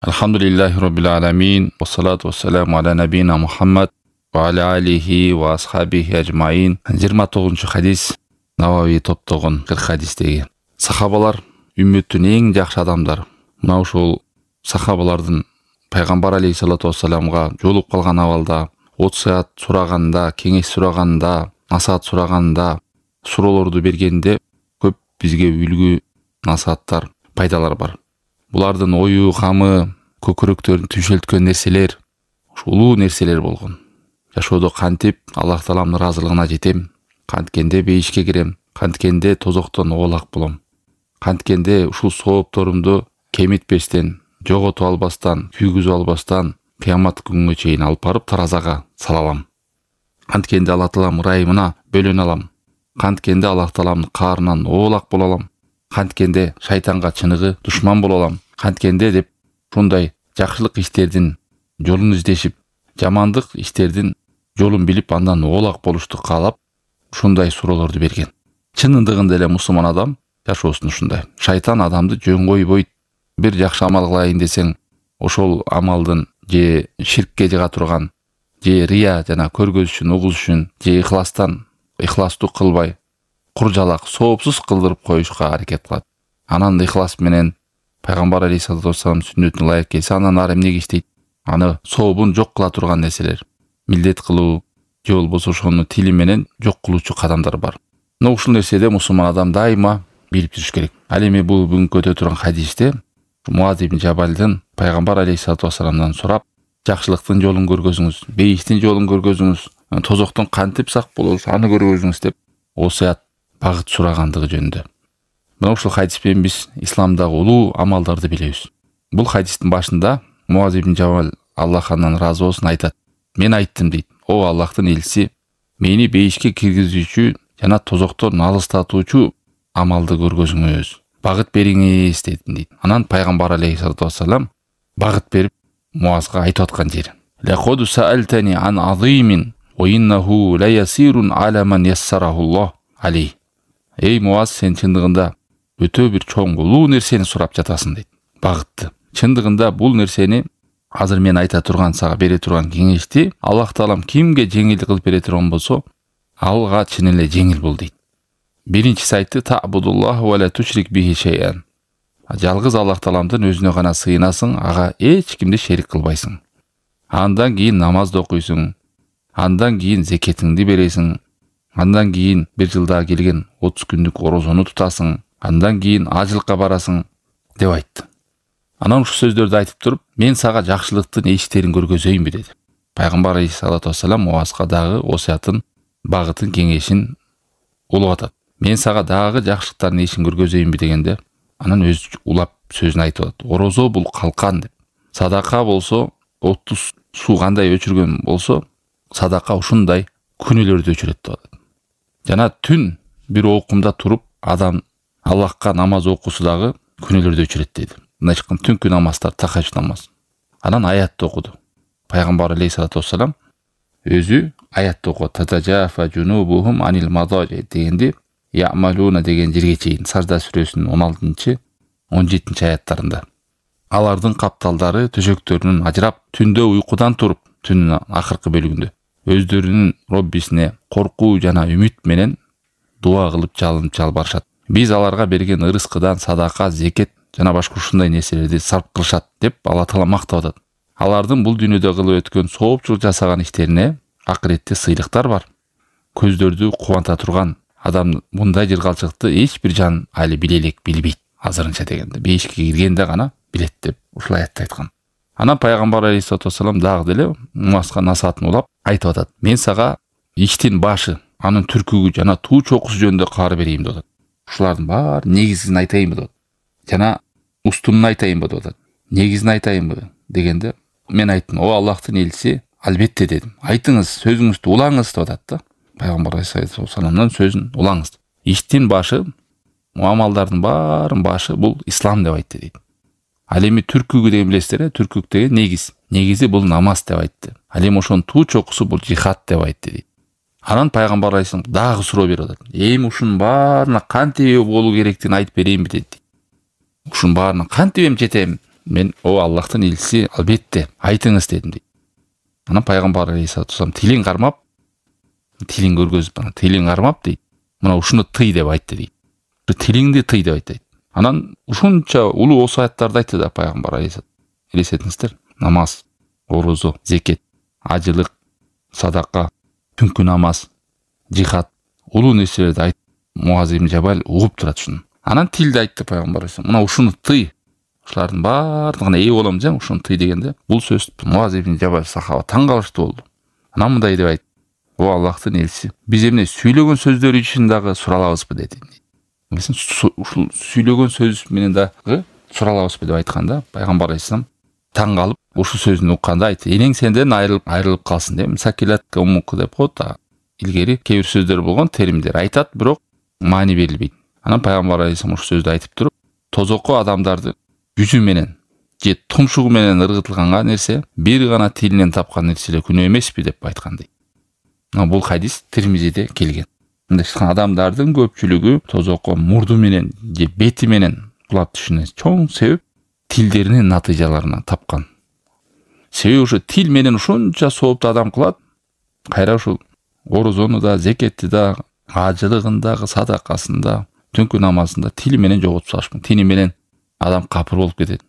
Alhamdulillahi Rabbil Alamin, wa salatu wa salamu ala nabina Muhammad wa ala alihi wa ashabihi ajmain. 29 hadis Navawi топтогон 40 хадистеги. Сахабалар үмметтин эң жакшы адамдар. Мына ушул сахабалардын пайгамбар алейхиссалату вассаламга жолуп калган абалда, отсаят сураганда, кеңеш сураганда, насаат сураганда, суроолорду бергенде көп бизге үлгү насааттар, пайдалар бар. Булардын ою, камы, көкүрөктөрүн түшөлткөн нерселер, улуу нерселер болгон. Жашоодо кантип Аллах Тааламдын ыраазылыгына жетем, канткенде бейишке кирем, канткенде тозоктон оолак болом, канткенде ушул соопторумду кемитпестен, жоготуп албастан, күйгүзүп албастан, кыямат күнгө чейин алып барып таразага сала алам. Канткенде Аллах Таалам ырайымына бөлөнө алам, канткенде Аллах Тааламдын каарынан оолак боло алам, канткенде шайтанга чыныгы душман боло алам, канткенде деп ушундай жакшылык иштердин жолун издешип, жамандык иштердин жолун билип, андан оолак болушту каалап, ушундай суроолорду берген. Чынындыгында эле мусулман адам жашоосун ушундай. Шайтан адамды жөн койбойт. Бир жакшы амал кылайын десең, ошол амалдын же ширкке жыга турган, же рия жана көргөз үчүн, угуз үчүн, же ыхластуу кылбай, куржалак, соопсуз кылдырып коюшка аракет кылат. Анан ыхлас менен пайгамбар алейхиссалату вассалам сүннөтүнө ылайык келсе, анан ары эмнеге иштейт? Аны сообун жок кыла турган нерселер, милдет кылуу, же болбосо ошону тили менен жок кылуучу кадамдар бар. Но ушул нерседе мусулман адам дайыма билип жүрүш керек. Ал эми бул бүгүнкү өтө турган хадисте Муаз ибн Жабалдын пайгамбар алейхиссалату вассаламдан сурап, жакшылыктын жолун көргөзүңүз, бейиштин жолун көргөзүңүз, тозоктон кантип сак болобуз, аны көргөзүңүз деп осуят багыт сурагандыгы жөнүндө. Мына ушул хадиспен биз исламдагы улуу амалдарды билебиз. Бул хадистин башында Муаз ибн Жабал Аллахтан ыраазы болсун айтат. Мен айттым дейт. О Аллахтын элчиси, мени бейишке киргизүүчү жана тозоктон алыстатуучу амалды көргөзүңүз, багыт бериңиз дедим дейт. Анан пайгамбар алейхиссалату вассалам багыт берип Муазга айтып аткан жери. Лакоду саалтани ан азимин ва иннаху ла ясирун ала ман яссарахуллах алей. Эй Муаз, сен чындыгында өтө бир чоң улуу нерсени сурап жатасың дейт. Багытты. Чындыгында бул нерсени азыр мен айта турган, сага бере турган кеңешти Аллах Таалам кимге жеңил кылып бере турган болсо, алга чын эле жеңил бул дейт. Биринчиси айтты: та'будуллах ва ла тушрик бихи шай'ан. Жалгыз Аллах Тааламдын өзүнө гана сыйынасың, ага эч кимди шерик кылбайсың. Андан кийин намазды окуйсуң, андан кийин зекетиңди бересиң, андан кийин бир жылда келген 30 күндүк орозону тутасың, андан кийин ажылыкка барасың деп айтты. Анан ушул сөздөрдү айтып туруп, мен сага жакшылыктын эшиктерин көргөзөйүнбү деди. Пайгамбар алейхиссалату вассалам Муазга дагы осуятын, багытын, кеңешин улугатат. Мен сага дагы жакшылыктардын эшин көргөзөйүнбү дегенде, анан өзү улап сөзүн айтып атат. Орозо бул калкан деп. Садака болсо, отту суу кандай өчүргөн болсо, садака ушундай күнөөлөрдү өчүрөт деп атат. Жана түн бир окумда туруп, адам Аллахка намаз окусу дагы күнөөлөрдү өчүрөт деди. Мына чыккан түнкү намаздар, тахажжуд намаз. Анан аятты окуду. Пайгамбар алейхиссалату вассалам өзү аятты окуп, татажафа жунубухум анил мадажи дегенде, я'малуна деген жерге чейин Сажда сүрөсүнүн 16-17 аяттарында. Алардын капталдары төшөктөрүнүн ажырап, түндө уйкудан туруп, түнүн акыркы бөлүгүндө өздөрүнүн Роббисине коркуу жана үмүт менен дуа кылып жалбарышат. Биз аларга берген ырыскыдан садака, зекет жана башка ушундай нерселерди сарп кылышат деп Алла Таала мактап атат. Алардын бул дүйнөдө кылып өткөн соопчулук жасаган иштерине акыретте сыйлыктар бар. Көздөрдү кубанта турган адам мындай жыргалчыкты эч бир жан али биле элек билбейт. Азырынча дегенде бейишке киргенде гана билет деп ушул аятты айткан. Анан пайгамбар алейхиссалату вассалам дагы деле Муазга насаатын улап айтып атат. Мен сага иштин башы, анын түркүгү жана туу чокусу жөнүндө каар берейин деп атат. Ушулардын баары негизин айтайынбы деп атат. Жана устунун айтайынбы деп атат. Негизин айтайынбы дегенде, мен айттым: о Аллахтын элчиси, албетте дедим. Айтыңыз, сөзүңүздү улаңыз деп атат да. Пайгамбар алейхиссалату вассаламдын сөзүн улаңыз. Иштин башы, амалдардын баарын башы бул ислам деп айтты дейт. Ал эми түркүгү деген билесиздер, түркүк деген негиз. Негизи бул намаз деп айтты. Ал эми ошонун туу чокусу бул жихад деп айтты дейт. Анан пайгамбар алейхиссалам дагы суроо берип атат. Эми ушунун баарына кантип болуу керектигин айтып берейинби деди. Ушунун баарына кантип жетем Мен о Аллахтын елшisi албетте айтыңыз дедім дейді. Анан пайгамбар алейхиссалату вассалам тилин кармап, тилин көргөзүп, тилин кармап дейді. Мына ушуну тый деп айтты дейді. Тилиңди тый деп айтты. Анан ушунча улуу осуяттарды айтты да пайгамбар алейхиссалам. Элестетиңиздер, намаз, орозо, зекет, ажылык, садака, түнкү намаз, жихад, улуу нерселерди айтып, Муаз ибн Жабал угуп турат ушуну. Анан тилди айтты пайгамбар алейхиссалам. Мына ушуну тый. Ушулардын баардыгына ээ болом же, ушуну тый дегенде, бул сөз Муаз ибн Жабал сахаба таң калыштуу болду. Анан мындай деп айтты: "О Аллахтын элчиси, биз эмне сүйлөгөн сөздөр үчүн дагы суралабызбы?" деди. Ушул сүйлөгөн сөз менен дагы суралабызбы деп айтканда, пайгамбар алейхиссалам таң калып, ушул сөзүн укканда айтты: "Энең сенден айрылып калсын" деп. Сакилатка умук деп коет. Илгери кээ бир сөздөр болгон, теримдер айтат, бирок маани берилбейт. Анан пайгамбар алейхиссалам ушул сөздү айтып туруп, тозокко адамдарды жүзү менен же тумшугу менен ыргытылганга нерсе бир гана тилинен тапкан нерселер күнөө эмеспи деп айткандай. Бул хадис Тирмизиде келген. Мындай адамдардын көпчүлүгү тозокко мурду менен же бети менен кулап түшүнө чоң себеп тилдеринин натыйжаларынан тапкан. Себеби ушу тил менен ушунча соопту адам кылат, кайра ушул орозону да, зекетти да, ажылыгында, садакасында, түнкү намазында тили менен жоготуп салышмак. Тили менен адам капыр болуп кетет.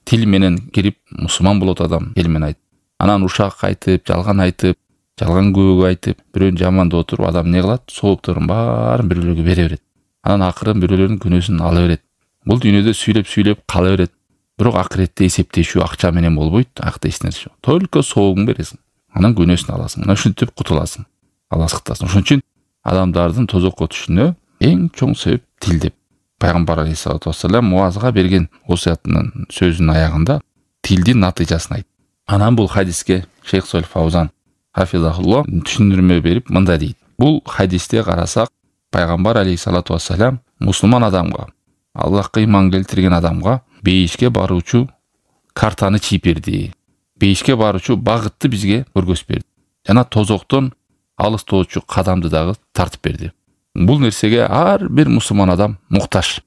Тили менен кирип мусулман болот адам, тили менен айтып. Анан ушак айтып, жалган көөгө айтып, бирөөнү жамандап отуруп, адам не кылат? Соопторун баарын бирөөлөргө бере берет. Анан акырын бирөөлөрдүн күнөөсүн ала берет. Бул дүйнөдө сүйлөп кала берет. Бирок акыретте эсептешүү акча менен болбойт, акта эч нерсе жок. Только соогуң бересиң. Анан күнөөсүн аласың. Мына ушинтип кутуласың. Алла сактасын. Ошон үчүн адамдардын тозокко түшүнө эң чоң себеп тил деп. Пайгамбар алейхиссалату вассалам Муазга берген осуятынын сөзүнүн аягында тилдин натыйжасын айтты. Анан бул хадиске Шейх Солих Фаузан хафизахулло түшүндүрмө берип мындай дейт. Бул хадисте карасак, пайгамбар алейхиссалату вассалам мусулман адамга, Аллахка ыйман келтирген адамга бейишке баруучу картаны чийип берди. Бейишке баруучу багытты бизге көргөзүп берди. Жана тозоктон алыстоочу кадамды дагы тартып берди. Бул нерсеге ар бир мусулман адам муктаж.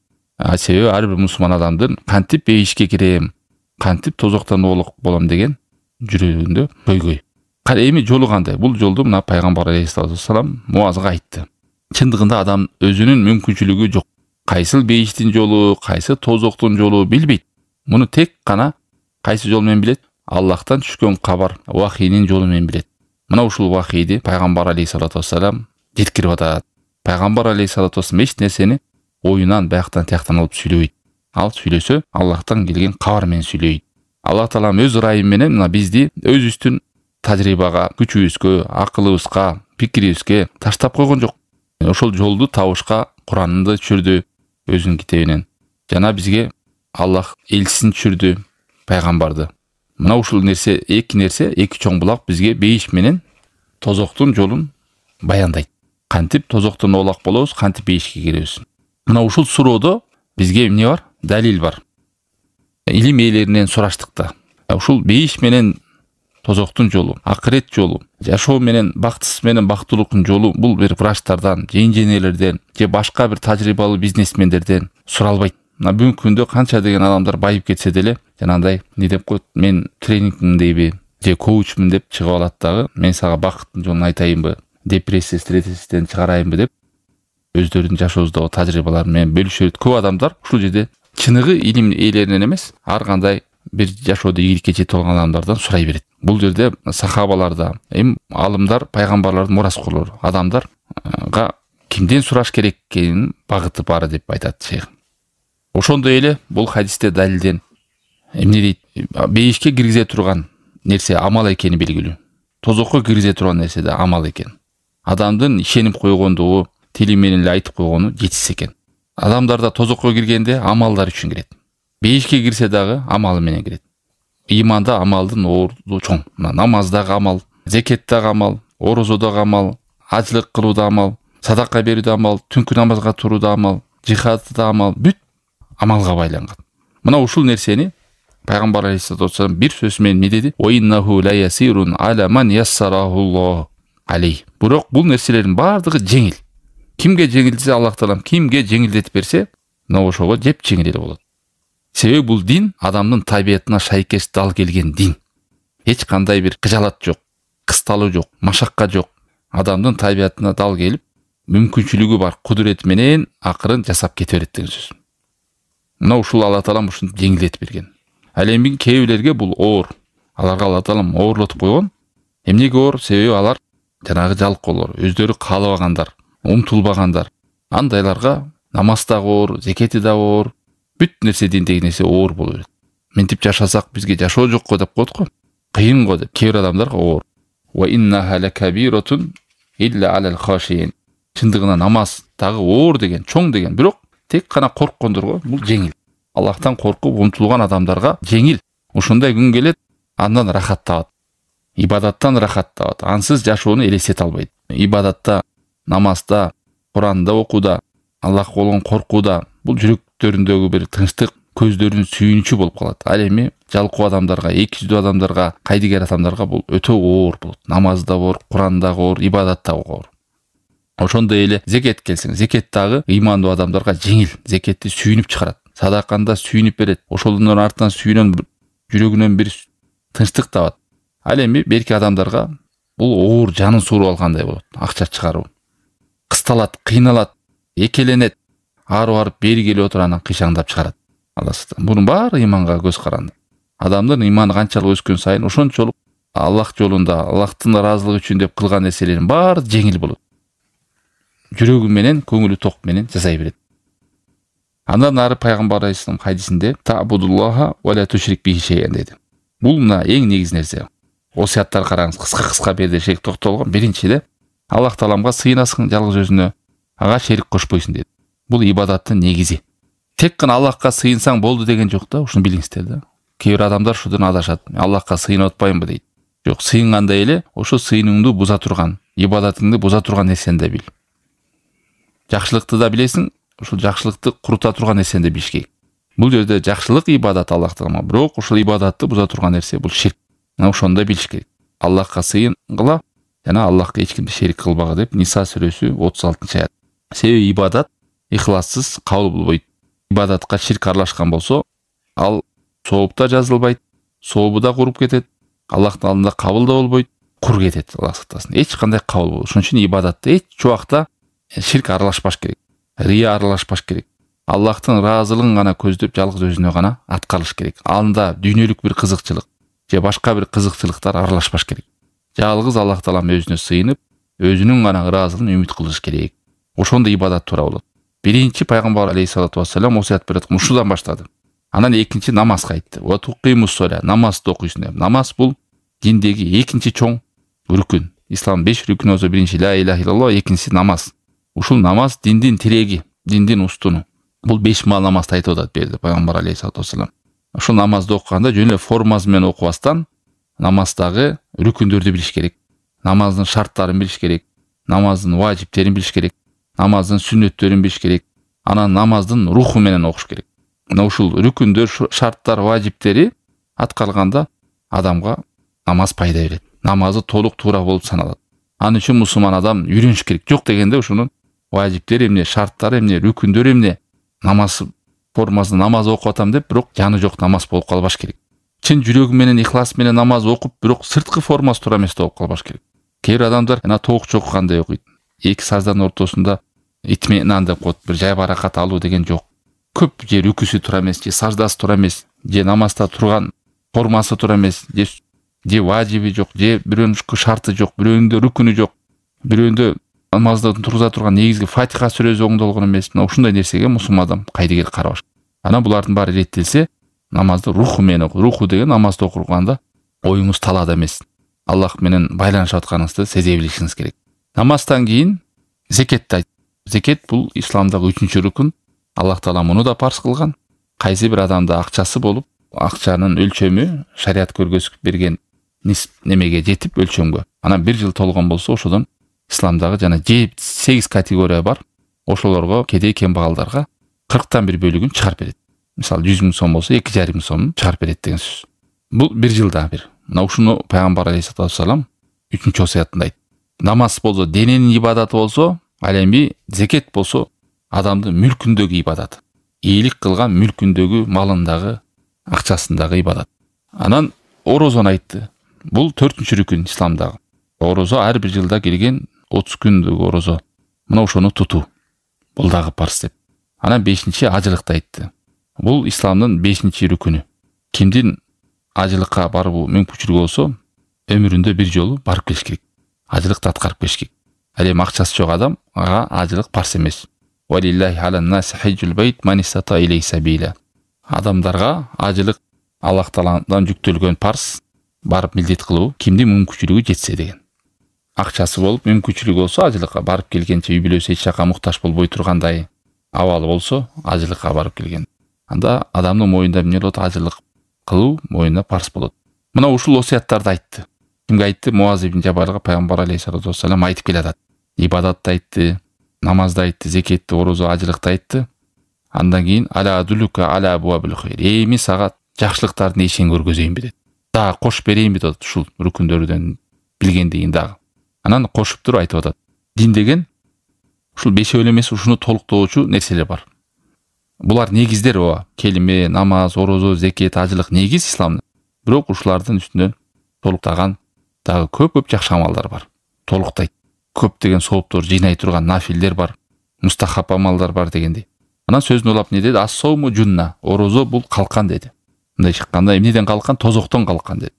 Себеби ар бир мусулман адамдын кантип бейишке кирем, кантип тозоктон оолок болом деген жүрөгүндө көйгөй. Эми жолу кандай? Бул жолду мына пайгамбар алейхиссалату вассалам Муазга айтты. Чындыгында адам өзүнүн мүмкүнчүлүгү жок. Кайсыл бейиштин жолу, кайсы тозоктун жолу билбейт. Муну тек гана кайсы жол менен билет? Аллахтан түшкөн кабар, вахийнин жолу менен билет. Мына ушул вахийди пайгамбар алейхиссалату вассалам жеткирип атат. Пайгамбар алейхиссалату вассалам эч нерсени оюнан, баяктан, тияктан алып сүйлөбөйт. Ал сүйлөсө Аллахтан келген кабар менен сүйлөйт. Аллах таалам өз ырайы менен мына бизди өзүбүздүн тажрыйбага, күчүбүзгө, акылыбызга, пикирибизге таштап койгон жок. Ошол жолду табышка Куранды түшүрдү өзүнүн китебинен. Жана бизге Аллах элчисин түшүрдү, пайгамбарды. Мына ушул нерсе, эки чоң булак бизге бейиш менен тозоктун жолун баяндайт. Кантип тозоктон оолак болобуз, кантип бейишке киребиз. Мына ушул суроодо бизге эмне бар? Далил бар. Илим ээлеринен сураштык да. Ушул бейиш менен тозоктун жолу, акырет жолу, жашоо менен бактысыз менен бактылуулуктун жолу бул бир врачтардан, инженерлерден же башка бир тажрыйбалуу бизнесмендерден суралбайт. Мына бүгүнкү күндө канча деген адамдар байып кетсе деле, жанагындай не деп коет, мен тренингдейби же коучмун деп чыгып алат дагы, мен сага бакыттын жолун айтайынбы, депрессия, стресстерден чыгарайынбы деп өздөрүнүн жашоосундагы тажрыйбалары менен бөлүшөт. Көп адамдар ушул жерде чыныгы илим ээлеринен эмес, ар кандай бир жашоодо ийгиликке жетип алган адамдардан сурай берет. Бул жерде сахабаларда, алымдар, пайгамбарлардын мураскорлору, адамдарга кимден сураш керек экенин багыты бар деп айтат шейх. Ошондой эле бул хадисте далилден эмне дейт? Бейишке киргизе турган нерсе амал экени белгилүү. Тозокко киргизе турган нерсе да амал экен. Адамдын ишенип койгондугу, тили менен эле айтып койгону жетишсиз экен. Адамдарда тозокко киргенде амалдар үчүн кирет. Бейишке кирсе дагы амалы менен кирет. Иманда амалдын орду чоң. Намаздагы амал, зекеттагы амал, орозодогу амал, ажылык кылууда амал, садака берүүдө амал, түнкү намазга турууда амал, жихадда амал, бүт амалга байланган. Мына ушул нерсени пайгамбар алейхиссалату вассалам бир сөз менен не деди? Уиннаху ла ясирун аля ман яссарахуллаху алей. Бирок бул нерселердин бардыгы жеңил. Кимге жеңилдесе Аллах таалам кимге жеңилдетип берсе, мына ошого жеп жеңил эле болот. Себеби бул дин адамдын табиятына шайкеш дал келген дин. Эч кандай бир кыжалат жок, кысталуу жок, машакка жок. Адамдын табиятына дал келип, мүмкүнчүлүгү бар кудурети менен акырын жасап кете берет деген сөз. Мына ушул Алла Таалам ушуну жеңилдетип берген. Ал эми кээ бирлерге бул оор. Аларга Алла Таалам оорлотуп койгон. Эмнеге оор? Себеби алар жанагы жалкоолор, өздөрү каалабагандар, умтулбагандар. Андайларга намаз да оор, зекети да оор, бүт нерсе диндеги нерсе оор боло берет. Мынтип жашасак бизге жашоо жок го деп коет го. Кыйын го деп кээ бир адамдарга оор. Ва иннаха лакабиратун илля алал хашиин. Чындыгына намаз дагы оор деген, чоң деген, бирок тек гана корккондорго бул жеңил. Аллахтан коркуп умтулган адамдарга жеңил. Ушундай күн келет, андан рахат табат. Ибадаттан рахат табат. Ансыз жашоону элестете албайт. Ибадатта, намазда, Куранда окууда, Аллахка болгон коркууда бул жүрөктөрүндөгү бир тынчтык, көздөрүнүн сүйүнүчү болуп калат. Ал эми жалкоо адамдарга, экиздүү адамдарга, кайдыгер адамдарга бул өтө оор болот. Намазда оор, Куранда оор, ибадатта оор. Ошондой эле зекет келсең, зекет дагы ыймандуу адамдарга жеңил, зекетти сүйүнүп чыгарат. Садаканда сүйүнүп берет. Ошолдун артынан сүйүнөн жүрөгүнөн бир тынчтык табат. Ал эми берки адамдарга бул оор, жанын сууруп алгандай болот. Акча чыгаруу. Кысталат, кыйналат, экеленет, ары барып бери келип отуруп анан кыйшаңдап чыгарат. Мунун баары ыйманга көз каранды. Адамдын ыйманы канчалык өскөн сайын ошончолук Аллах жолунда, Аллахтын ыраазылыгы үчүн деп кылган нерселерин баары жеңил болот. Жүрөгү менен, көңүлү ток менен жасай берет. Андан ары пайгамбар алейхиссалам хадисинде "Та'будуллаха ва ла тушрик бихи шей'ан" деди. Бул мына эң негиз нерсе. Осуяттар караңыз, кыска берде шек токтолгон. Биринчиде Аллах Тааламга сыйынасың, жалгыз өзүнө, ага шерик кошпойсуң деди. Бул ибадаттын негизи. Тек гана Аллахка сыйынсаң болду деген жок да, ушуну билиңиздер да. Кээ бир адамдар ушудан адашат. Аллахка сыйынып атпайынбы дейт. Жок, сыйынгандай эле ошо сыйыныңды буза турган, ибадатыңды буза турган нерсени да бил. Жакшылыкты да билесиң, ушул жакшылыкты курута турган нерсени да билиш керек. Бул жерде жакшылык ибадат Аллах Таалама, бирок ушул ибадатты буза турган нерсе бул ширк. Ошону да билиш керек. Аллахка сыйынгыла, жана Аллахка эч кимди шерик кылбага деп Ниса сүрөсү 36-аят. Себеби ибадат ихлассыз кабыл болбойт. Ибадатка ширк аралашкан болсо, ал соопта жазылбайт, сообу да куруп кетет, Аллахтын алдында кабыл да болбойт, кур кетет, Аллах сактасын. Эч кандай кабыл болбойт. Ошон үчүн ибадатта эч убакта ширк аралашпаш керек. Рия аралашпаш керек. Аллахтын ыраазылыгын гана көздөп, жалгыз өзүнө гана аткарыш керек. Анда дүйнөлүк бир кызыкчылык же башка бир кызыкчылыктар аралашпаш керек. Жалгыз Аллах Таалам өзүнө сыйынып, өзүнүн гана ыраазылыгын үмүт кылыш керек. Ошондо ибадат туура болот. Биринчи пайгамбар алейхиссалату вассалам осуят берет, ушудан баштады. Анан экинчи намазга айтты. Ва туқимус соля, намазды окуйсуң деп. Намаз бул диндеги экинчи чоң рүкүн. Ислам 5 рүкүн болсо, биринчи ла иляха иллаллах, экинчиси намаз. Ушул намаз диндин тиреги, диндин устуну. Бул 5 мал намазды айтып атат берди пайгамбар алейхиссалату вассалам. Ушул намазды окуганда жөн эле формасы менен окубастан намаздагы рүкүндөрдү билиш керек. Намаздын шарттарын билиш керек. Намаздын важиптерин билиш керек. Намаздын сүннөттөрүн билиш керек. Анан намаздын руху менен окуш керек. Мына ушул рүкүндөр, шарттар, важиптери аткарылганда адамга намаз пайда берет. Намазы толук туура болуп саналат. Аны үчүн мусулман адам үйрөнүш керек. Жок дегенде ушунун важиптери эмне, шарттары эмне, рүкүндөрү эмне, намаз формасы намаз окуп атам деп, бирок жаны жок намаз болуп калбаш керек. Чын жүрөгү менен, ихлас менен намаз окуп, бирок сырткы формасы туура эмес болуп калбаш керек. Кээ бир адамдар жана тоокчу окугандай окуйт. Эки сажданын ортосунда итменан деп коет, бир жай баракат алуу деген жок. Көп же рүкүсү туура эмес, же саждасы туура эмес, же намазда турган формасы туура эмес, же важиби жок, же бирөөнүн шарты жок, бирөөнүндө рүкүнү жок, бирөөнүндө намазды тургуза турган негизги Фатиха сүрөсү оңдолгон эмес. Мына ушундай нерсеге мусулман адам кайдыгер карабаш. Анан булардын баары иреттелсе, намазды руху менен окуу. Руху деген намазды окуганда оюңуз талаада эмес, Аллах менен байланышып атканыңызды сезе билишиңиз керек. Намаздан кийин зекетти айт. Зекет бул исламдагы 3-чү рүкүн. Аллах Таала муну да парз кылган. Кайсы бир адамда акчасы болуп, акчанын өлчөмү шарият көргөзүп берген немеге жетип өлчөмгө. Анан 1 жыл толгон болсо, ошодон исламдагы жана 8 категория бар. Ошолорго, кедей кембагалдарга 40тан 1 бөлүгүн чыгарып берет. Мисалы 100 000 сом болсо 2,5 миң сомун чыгарып берет деген сөз. Бул 1 жылда бир. Мына ушуну пайгамбар алейхиссалату вассалам 3-чү осуятында айтты. Намаз болсо дененин ибадаты болсо, ал эми зекет болсо адамдын мүлкүндөгү ибадаты. иелик кылган мүлкүндөгү, малындагы, акчасындагы ибадат. Анан орозону айтты. Бул 4-чү рүкүн исламдагы. Орозо ар бир жылда келген 30 күндүк орозо. Мына ошону тутуу. Бул дагы парз деп. Анан 5-чи ажылыкты айтты. Бул исламдын 5-чи рүкүнү. Кимдин ажылыкка баруу мүмкүнчүлүгү болсо, өмүрүндө бир жолу барып келиш керек. Ажылыкты аткарып келиш керек. Ал эми акчасы жок адам ага ажылык парз эмес. Валиллахи алан-наси хажжул байт ман истата илейхи сабила. Адамдарга ажылык Аллах Тааладан жүктөлгөн парз, барып милдет кылуу кимдин мүмкүнчүлүгү жетсе деген. Акчасы болуп, мүмкүнчүлүгү болсо ажылыкка барып келгенче үй бүлөсү эч жака муктаж болбой тургандай абалы болсо ажылыкка барып келген. Анда адамдын мойнунда эмне болот? Ажылык кылуу мойнуна парз болот. Мына ушул осуяттарды айтты. Кимге айтты? Муаз ибн Жабалга пайгамбар алейхиссалату вассалам айтып келатат. Ибадатты айтты, намазды айтты, зекетти, орозо, ажылыкты айтты. Андан кийин аля адулука аля абуабил хайр. Эми сага жакшылыктардын эшигин көргөзөйүнбү деп. Дагы кошуп берейинби деп ушул рүкүндөрдөн билгендигин дагы. Анан кошуп туруп айтып атат. Дин деген ушул бешөөлө эмес, ушуну толуктоочу нерселер бар. Булар негиздер ооба. Келиме, намаз, орозо, зекет, ажылык негиз исламдын. Бирок ушулардын үстүнөн толуктаган дагы көп жакшы амалдар бар. Толуктайт. Көп деген сооптор жыйнай турган нафилдер бар. Мустахаб амалдар бар дегендей. Анан сөзүн улап не деди? Ас-соуму жунна. Орозо бул калкан деди. Мындай чыкканда эмнеден калкан? Тозоктон калкан деди.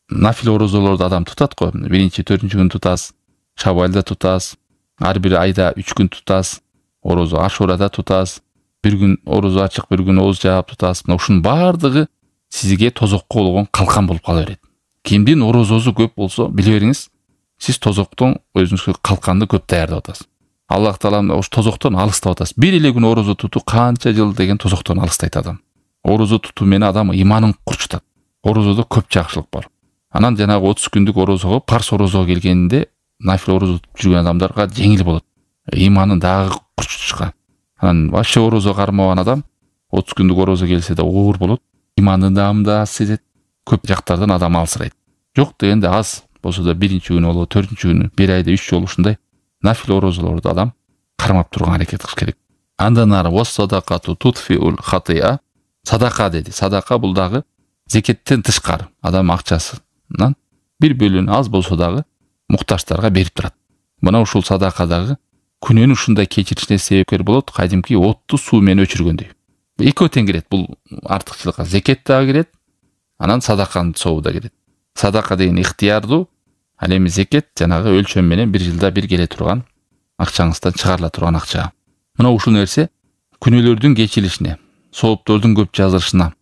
Нафил орозолорду адам тутат го. 1-4 күн тутас, Шавалда тутас, ар бир айда 3 күн тутас, орозо Ашурада тутас, бир күн орозо ачык, бир күн ооз жаап тутас. Мына ушунун баардыгы сизге тозокко болгон калкан болуп кала берет. Кимдин орозосу көп болсо, биле бериңиз, сиз тозоктон өзүңүзгө калканды көп даярдап атасыз. Аллах Таала ош тозоктон алыстап атасыз. Бир эле күн орозо тутуу канча жыл деген тозоктон алыстайт адам. Орозо тутуу менен адам иманын курчутат. Орозодо көп жакшылык бар. Анан жанагы 30 күндүк орозого, парс орозого келгенде, нафил орозо тутуп жүргөн адамдарга жеңил болот. Иманын дагы курчутушка. Анан вообще орозо кармаган адам 30 күндүк орозо келсе да оор болот. Иманын да аз сезет. Көп жактардан адам алсырайт. Жок дегенде аз болсо да 1-чи күнү болобу, 4-чү күнү, бир айда 3 жолу ушундай нафил орозолорду адам кармап турган аракет кылыш керек. Андан ары вос-садакату тутфиул хатия. Садака деди. Садака бул дагы зекеттен тышкары. Адам акчасынан бир бөлүгүн аз болсо дагы муктаждарга берип турат. Мына ушул садака дагы күнөөнү ушундай кечиришине себепкер болот, кадимки отту суу менен өчүргөндөй. Экөө тең кирет бул артыкчылыкка. Зекет дагы кирет, анан садаканын сообу да кирет. Садака деген ыктыярдуу, ал эми зекет жанагы өлчөм менен бир жылда бир келе турган акчаңыздан чыгарыла турган акча. Мына ушул нерсе күнөөлөрдүн кечирилишине, сооптордун көп жазылышына,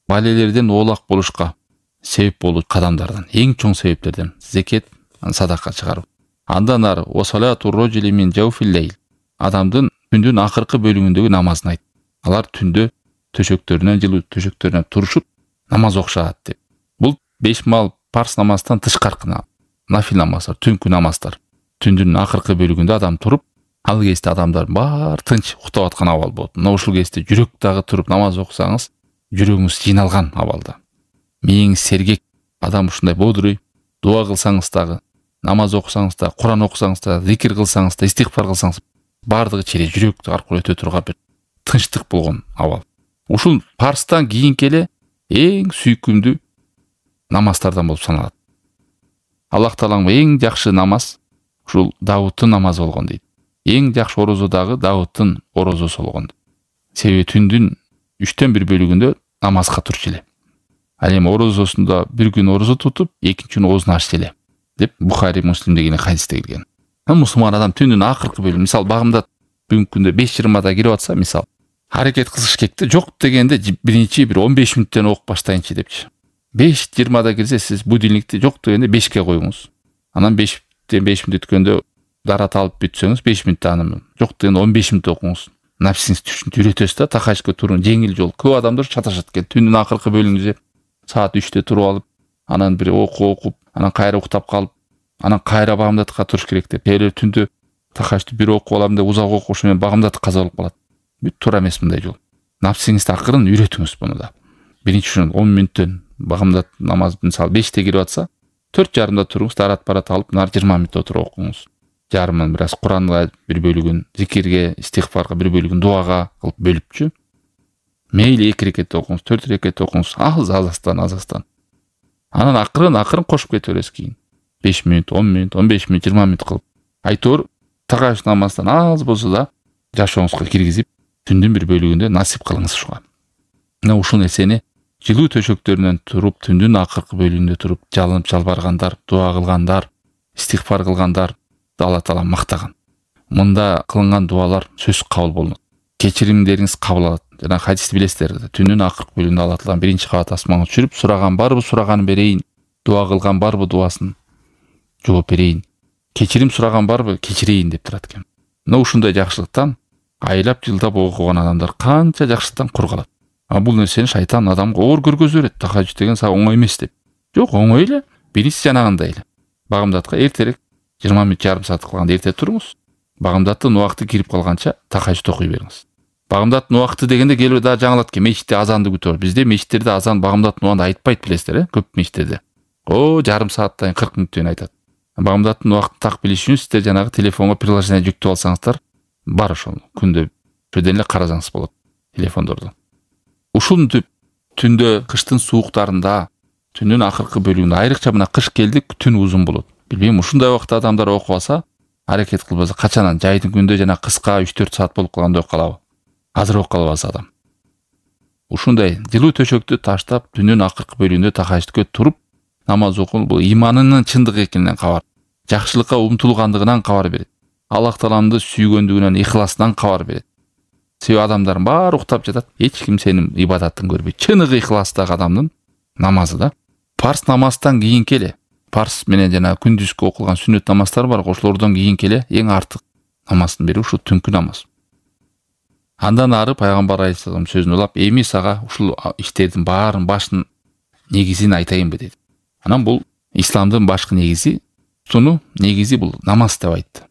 балелерден оолак болушка себеп болуучу кадамдардан, эң чоң себептерден зекет, садака чыгаруу. Андан ары осалату роджили мин жауфил лейл. Адамдын түндүн акыркы бөлүгүндөгү намазын айт. Алар түндө төшөктөрүнөн, жылуу төшөктөрүнөн турушуп намаз окушат деп. Бул 5 мал парс намаздан тышкаркы нафил намаздар, түнкү намаздар. Түндүн акыркы бөлүгүндө адам туруп, ал кезде адамдар бар тынч уктап аткан абал болот. Мына ушул кезде жүрөк дагы туруп намаз окусаңыз, жүрөгүңүз жыйналган абалда. Мээңиз сергек, адам ушундай бодруй, дуа кылсаңыз дагы, намаз окусаңыз да, Куран окусаңыз да, зикир кылсаңыз да, истигфар кылсаңыз, бардыгы чире жүрөк аркылуу өтө турган бир тынчтык болгон абал. Ушул парстан кийинки эле эң сүйкүмдүү намаздардан болуп саналат. Аллах Таалаң эң жакшы намаз ушул Давудтун намазы болгон дейт. Эң жакшы орозо дагы Давудтун орозосу болгон. Себеби түндүн 1/3 бөлүгүндө намазга турчу эле. Ал эми орозосунда бир күн орозо тутуп, экинчи күнү оозун аччу эле деп Бухари, Муслим деген хадисте келген. Мусулман адам түндүн акыркы бөлүгү, мисал багымда бүгүнкү күндө 5:20 кирип атса, мисал аракет кылыш керекти. Жок дегенде биринчи бир 15 мүнөттөн окуп баштайынчы депчи. 5:20 кирсе сиз будильникти жок дегенде 5ке коюңуз. Анан 5-тен 5 мүнөт өткөндө дарат алып бүтсөңүз 5 мүнөттө анын жок дегенде 15 мүнөт окуңуз. Напсиңизди үйрөтөсүз да, такачка турун жеңил жол. Көп адамдар чаташат экен. Түндүн акыркы бөлүгүндө саат 3-те туруп алып, анан бир окуп, анан кайра уктап калып, анан кайра багымдатка туруш керек деп. Эле түндө такачты бир окуп алам деп узак окуш менен багымдат каза болуп калат. Бүт туура эмес мындай жол. Напсиңизди акырын үйрөтүңүз буну да. Биринчи үчүн 10 мүнөттөн багымдат намаз мисал 5-те кирип атса, 4:30 туруңуз, дарат барат алып, нар 20 мүнөт отуруп окуңуз. Жарымын бир аз Куранга бир бөлүгүн, зикирге, истигфарга бир бөлүгүн, дуага кылып бөлүпчү. Мейли 2 рекет окуңуз, 4 рекет окуңуз, азастан. Анан акырын кошуп кете бересиз кийин. 5 мүнөт, 10 мүнөт, 15 мүнөт, 20 мүнөт кылып. Айтор тахажжуд намаздан аз болсо да жашооңузга киргизип, түндүн бир бөлүгүндө насип кылыңыз ушуга. Мына ушул нерсени жылуу төшөктөрүнөн туруп, түндүн акыркы бөлүгүндө туруп, жалынып жалбаргандар, дуа кылгандар, истигфар кылгандар Алла Таала мактаган. Мында кылынган дуалар сөзсүз кабыл болот. Кечиримдериңиз кабыл алат. Жана хадисти билесиздер, түндүн акыркы бөлүгүндө Алла Таала биринчи кабат асманга түшүрүп, сураган барбы сураганын берейин, дуа кылган барбы дуасын жооп берейин, кечирим сураган барбы кечирейин деп турат экен. Мына ушундай жакшылыктан айлап жылдап окуган адамдар канча жакшылыктан кур калат. А бул нерсени шайтан адамга оор көргөзүп берет. Тахажжуд деген сага оңой эмес деп. Жок, оңой эле. Биринчи жанагындай эле. Багымдатка эртерээк 20 мүнөт, жарым саат кылганда эрте туруңуз. Багымдаттын убакыты кирип калганча тахажжуд окуй бериңиз. Багымдаттын убакыты дегенде келип да жаңылат экен, мечитте азанды күтөбүз. Бизде мечиттерде азан багымдаттын убагында айтпайт, билесиздер, Көп мечиттерде. Жарым сааттан 40 мүнөттөн айтат. Багымдаттын убактын так билиш үчүн сиздер жанагы телефонго приложение жүктөп алсаңыздар, бар ошол күндө бирден эле карасаңыз болот телефондордо. Ушинтип түндө кыштын сууктарында, түндүн акыркы бөлүгүндө, айрыкча мына кыш келди, түн узун болот. Билбейм, ушундай убакта адамдар окубаса, аракет кылбаса, качанан жайдын күндө жана кыска 3-4 саат болуп калганда окуп калабы? Азыр окуп калбаса адам. Ушундай жылуу төшөктү таштап, түндүн акыркы бөлүгүндө тахажжудка туруп, намаз окуу бул иманынын чындык экенинен кабар, жакшылыкка умтулгандыгынан кабар берет. Аллах Тааланы сүйгөндүгүнөн, ихласынан кабар берет. Себеби адамдардын баары уктап жатат, эч ким сенин ибадатын көрбөйт. Чыныгы ихластагы адамдын намазы да. Парс намаздан кийинки эле, парс менен жана күндүзгү окулган сүннөт намаздар бар, ошолордон кийинки эле эң артык намаздын бири ушул түнкү намаз. Андан ары пайгамбар алейхиссалам сөзүн улап, эми сага ушул иштердин баарын башын негизин айтайынбы деди. Анан бул исламдын башкы негизи, негизи бул намаз деп айтты.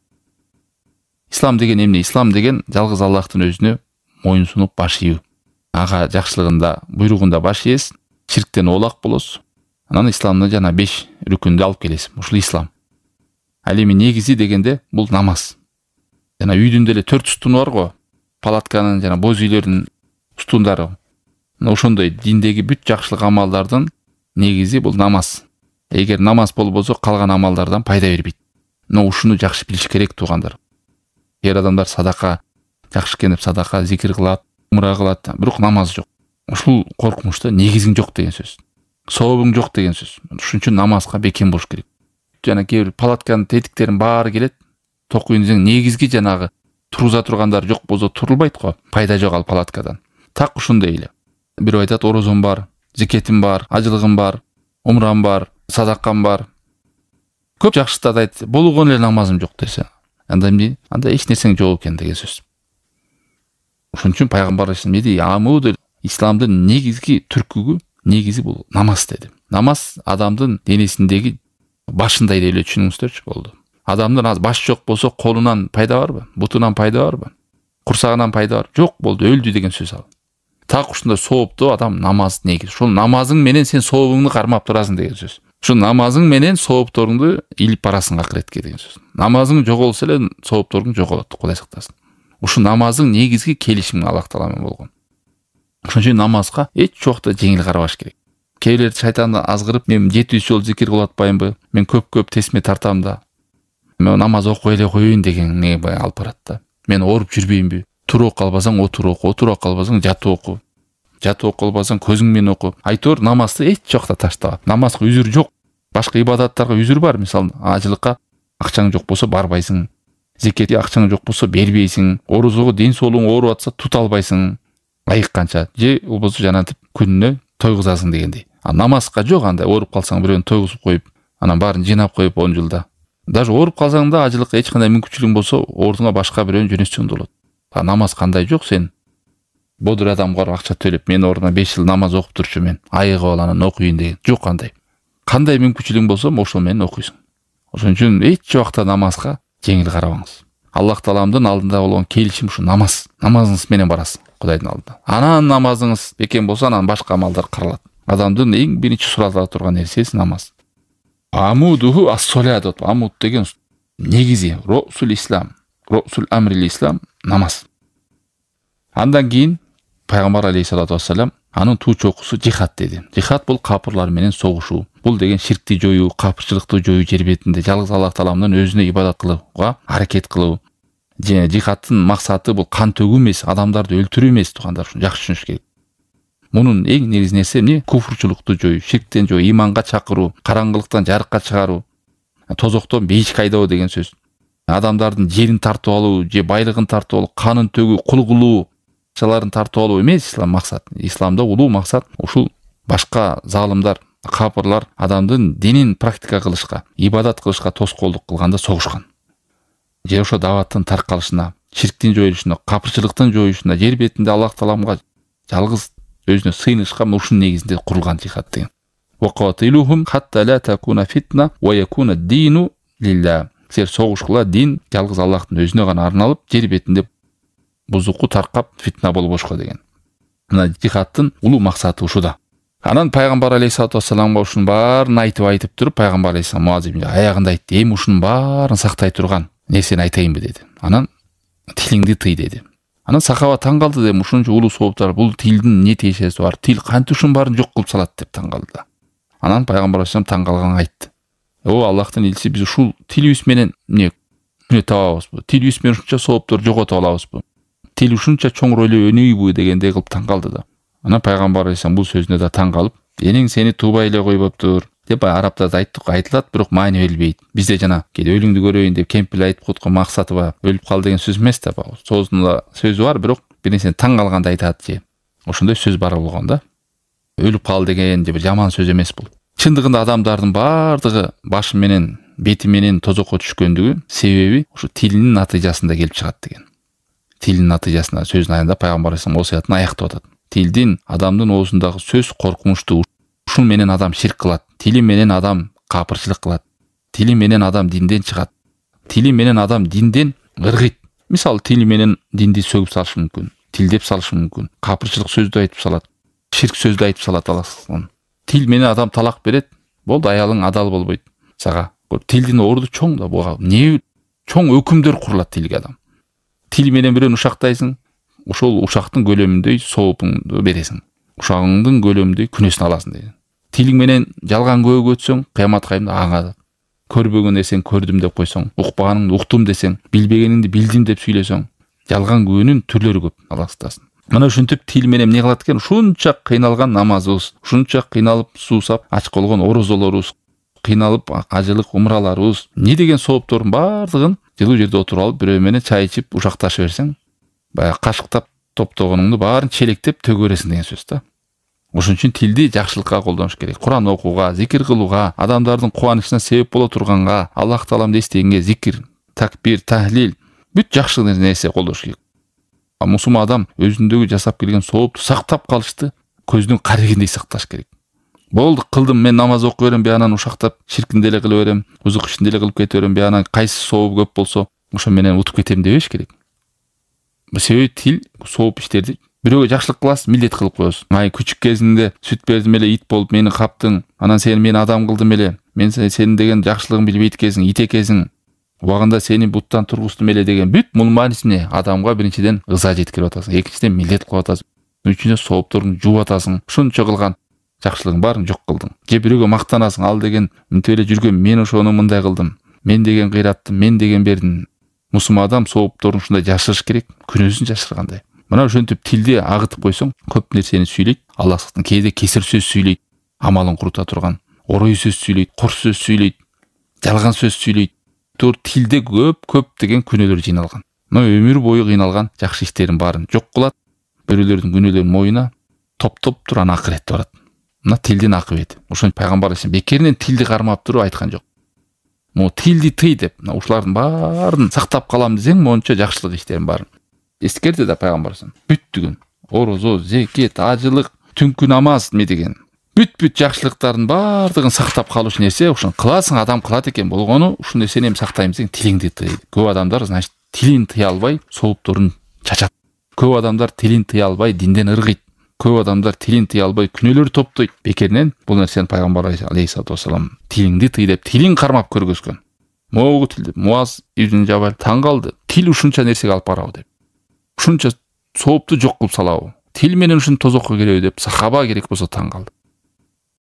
Ислам деген эмне? Ислам деген жалгыз Аллахтын өзүнө моюн сунуп баш ийүү. Ага жакшылыгында, буйругунда баш ийесиз, ширктен оолак болосуз. Анан исламдын жана 5 рүкүндү алып келесиз. Ушул ислам. Ал эми негизи дегенде бул намаз. Жана үйдүн деле 4 устуну бар го. Палатканын жана боз үйлөрдүн устундары. Ошондой диндеги бүт жакшылык амалдардын негизи бул намаз. Эгер намаз болбосо, калган амалдардан пайда бербейт. Ушуну жакшы билиш керек, туугандар. Ер адамдар садака, жакшы кенеп садака, зикир кылат, умра кылат, бирок намаз жок. Ушул коркунучта негизиң жок деген сөз. Сообуң жок деген сөз. Ушун үчүн намазга бекем болуш керек. Жана кээ бир палатканын тетиктерин баары келет. Токуйун десең негизги жанагы тургуза тургандар жок болсо турулбайт го. Пайда жок ал палаткадан. Так ушундай эле. Бирөө айтат, орозом бар, зекетим бар, ажылыгым бар, умрам бар, садакам бар. Көп жакшылыктарды айтты. Болгон эле намазым жок десе, анда эч нерсең жок экен деген сөз. Ошон үчүн пайгамбар алейхиссалам исламдын негизги түркүгү, негизи бул намаз деди. Намаз адамдын денесиндеги башындай эле түшүнүңүздөрчү, болду. Адамдын аз баш жок болсо, колунан пайда барбы? Бутунан пайда барбы? Курсагынан пайда бар? Жок, болду, өлдү деген сөз ал. Так ушундай сооптуу адам намаз негизи. Ошол намазың менен сен сообуңду кармап турасың деген сөз. Ушул намазың менен соопторуңду илип барасың акыретке деген сөз. Намазың жоголсо эле соопторуң жоголот, Кудай сактасын. Ушул намазың негизги келишим Аллах Таала менен болгон. Ошон үчүн намазга эч убакта жеңил карабаш керек. Кээ бирлер шайтанды азгырып, мен 700 жол зикир кылып атпаймынбы? Мен көп тесме тартам да. Мен намаз окуй эле коеюн дегенге алып барат да. Мен ооруп жүрбөйүнбү? Туруп калбасаң отур оку, отуруп калбасаң жатып оку. Жатып оку калбасаң көзүң менен оку. Айтор намазды эч жакта таштаба. Намазга үзүр жок. Башка ибадаттарга үзүр бар. Мисалы, ажылыкка акчаң жок болсо барбайсың. Зекетке акчаң жок болсо бербейсиң. Орозого ден соолугуң ооруп атса тута албайсың. Айыкканча же болбосо жанатып күнүнө тойгузасың дегендей. А намазга жок андай. Ооруп калсаң бирөөнү тойгузуп коюп, анан баарын жыйнап коюп 10 жылда. Даже ооруп калсаң да ажылыкка эч кандай мүмкүнчүлүгүң болсо, ордуңа башка бирөөнү жөнөтсөң да болот. А намаз кандай жок, сен бодур адамга акча төлөп, мен ордуна 5 жыл намаз окуп турчу, мен айыгып аланын окуйун деген жок. Кандай мүмкүнчүлүгүң болсо, ошол менен окуйсуң. Ошон үчүн эч убакта намазга жеңил карабаңыз. Аллах Тааламдын алдында болгон келишим ушу намаз. Намазыңыз менен барасың Кудайдын алдына. Анан намазыңыз бекем болсо, анан башка амалдар каралат. Адамдын эң биринчи сурала турган нерсеси намаз. Амудуху ас-солят. Амуд деген негизи, росул ислам, росул амрил ислам намаз. Андан кийин пайгамбар алейхиссалату вассалам анын туу чокусу жихад деди. Жихад бул капырлар менен согушуу. Бул деген ширкти жоюу, капырчылыкты жоюу жер бетинде жалгыз Аллах Тааланын өзүнө ибадат кылууга аракет кылуу. Жихадтын максаты бул кан төгүү эмес, адамдарды өлтүрүү эмес, туугандар, ушуну жакшы түшүнүш керек. Мунун эң негизги нерсе эмне? Куфурчулукту жоюу, ширктен жоюу, иманга чакыруу, караңгылыктан жарыкка чыгаруу, тозоктон бейиш кайдоо деген сөз. Адамдардын жерин тартып алуу, же байлыгын тартып алуу, канын төгүү, кул кылуу, акчаларын тартып алуу эмес ислам максат. Исламда улуу максат ушул башка залымдар, капырлар адамдын динин практика кылышка, ибадат кылышка тоскоолдук кылганда согушкан. Же ошо даваттын таркалышына, ширктин жоюлушуна, капырчылыктын жоюлушуна, жер бетинде Аллах Тааламга жалгыз өзүнө сыйынышка ушунун негизинде курулган жихад деген. Вақатилухум хатта ла такуна фитна ва якуна дину лилла. Сер согушкула, дин жалгыз Аллахтын өзүнө гана арналып, жер бетинде бузуку таркап фитна болбошко деген. Мына жихадтын улуу максаты ушуда. Анан пайгамбар алейхиссалату вассаламга ушунун баарын айтып туруп, пайгамбар алейхиссалам Муаз ибн аягында айтты: "Эми ушунун баарын сактай турган нерсени айтайынбы?" деди. Анан тилиңди тый деди. Анан сахаба таң калды деп, ушунча улуу сооптар, бул тилдин не тиешеси бар? Тил кантип ушунун баарын жок кылып салат деп таң калды да. Анан пайгамбар алейхиссалам таң калганга айтты: "О Аллахтын элчиси, биз ушул тилибиз менен эмне табабызбы? Тилибиз менен ушунча сооптор жоготуп алабызбы? Тил ушунча чоң роль өнөйбү?" дегендей кылып таң калды да. Анан пайгамбар алейхиссалам бул сөзүнө да таң калып: "Энең сени туубай эле койбоптур" деп арабтарда айтылат, бирок маани берилбейт. Бизде жана кээде өлүңдү көрөйүн деп кемпир айтып коткон максаты бар. Өлүп кал деген сөз эмес да. Соозунда сөзү бар, бирок бир нерсени таң калганда айтат же. Ошондой сөз бар болгон да. Өлүп кал деген же бир жаман сөз эмес бул. Чындыгында адамдардын баардыгы башы менен, бети менен тозокко түшкөндүгү себеби ушу тилинин натыйжасында келип чыгат деген. Тилинин натыйжасында сөзүнүн аягында пайгамбар алейхиссалам осуятын аяктап атат. Тилдин, адамдын оозундагы сөз коркунучтуу. Ушул менен адам ширк кылат. Тили менен адам капырчылык кылат. Тили менен адам динден чыгат. Тили менен адам динден ыргыйт. Мисалы, тили менен динди сөгүп салышы мүмкүн, тилдеп салышы мүмкүн, капырчылык сөздү айтып салат, ширк сөздү айтып салат. Аласың. Тил менен адам талак берет, болду, аялың адал болбойт сага. Тилдин орду чоң да, буга не чоң өкүмдөр курулат тилге адам. Тил менен бирөөнү ушактайсың, ошол ушактын көлөмүндөй соопуңду бересиң. Ушагыңдын көлөмүндөй күнөөсүн аласың деген. Тилиң менен жалган көөгө өтсөң, кыямат кайымда аңа көрбөгөн нерсең көрдүм деп койсоң, укпаганыңды уктум десең, билбегениңди билдим деп сүйлөсөң, жалган күбөнүн түрлөрү көп. Алла сактасын. Мына ушинтип тил менен эмне кылат экен? Ушунча кыйналган намазыбыз, ушунча кыйналып суусап ач болгон орозолорубуз, кыйналып ажылык умраларыбыз, не деген сооптордун баардыгын жылуу жерде отуруп алып, бирөө менен чай ичип ушакташып берсең, баягы кашыктап топтогонуңду баарын челектеп төгө бересиң деген сөз да. Ошон үчүн тилди жакшылыкка колдонуш керек. Куран окууга, зикир кылууга, адамдардын кубанычына себеп боло турганга, Аллах Таалам эстегенге зикир, такбир, тахлил, бүт жакшы нерсе колдош керек. Мусулман адам өзүндөгү жасап келген соопту сактап калышты көздүн карегиндей сакташ керек. Болду, кылдым, мен намаз окуп берем, биянан ушактап ширкин деле кылып берем, узук ишин деле кылып кете берем, биянан кайсы сообу көп болсо, ошо менен утуп кетем дебеш керек. Себеби тил сооп иштерди бирөөгө жакшылык кыласыз, милдет кылып коесуз. Ай, күчүк кезинде сүт бердим эле, ит болуп мени каптың, анан сен мени адам кылдым эле, мен сенин деген жакшылыгын билбейт экенсиң, ит экенсиң, убагында сени буттан тургуздум эле деген бүт мунун маанисине адамга биринчиден ыза жеткирип атасың, экинчиден милдет кылып атасың, үчүнчүдөн соопторуңду жууп атасың, ушунча кылган жакшылыгың баарын жок кылдың. Же бирөөгө мактанасың, ал деген мынтип эле жүргөн, мен ошону мындай кылдым, мен деген кыйраттым, мен деген бердим. Мусулман адам соопторун ушундай жашырыш керек, күнөөсүн жашыргандай. Мына ошентип тилди агытып койсоң, көп нерсени сүйлөйт. Аллахтын кээде кесир сөз сүйлөйт, амалын курута турган, орой сөз сүйлөйт, курс сөз сүйлөйт, жалган сөз сүйлөйт. Тур тилде көп деген күнөөлөр жыйналган. Мына өмүр бою кыйналган жакшы иштерин баарын жок кылат, бирөөлөрдүн күнөөлөрүн моюна топтоп туруп аны акыретте барат. Мына тилдин акыбети. Ошон пайгамбар эсен бекеринен тилди кармап туруп айткан жок. Мо тилди тый деп, ушулардын баарын сактап калам десең, монча жакшылык иштерин баарын эскерди да пайгамбар эсен. Бүттүгүн, орозо, зекет, ажылык, түнкү намаз деген. Бүт жакшылыктардын баардыгын сактап калыш нерсе, ушуну кыласың, адам кылат экен, болгону ушул нерсени эми сактайм десең, тилиңди тый. Көп адамдар, значит, тилин тыя албай, соопторун чачат. Көп адамдар тилин тыя албай, динден ыргыйт. Көп адамдар тилин тыя албай, күнөөлөр топтойт. Бекеринен бул нерсени пайгамбар алейхиссалату вассалам тилиңди тый деп, тилин кармап көргөзгөн. Могу тил деп, Муаз ибн Жабал таң калды. Тил ушунча нерсеге алып барабы деп. Ушунча соопту жок кылып салабы. тил менен ушинтип тозокко киреби деп сахаба керек болсо таң калды.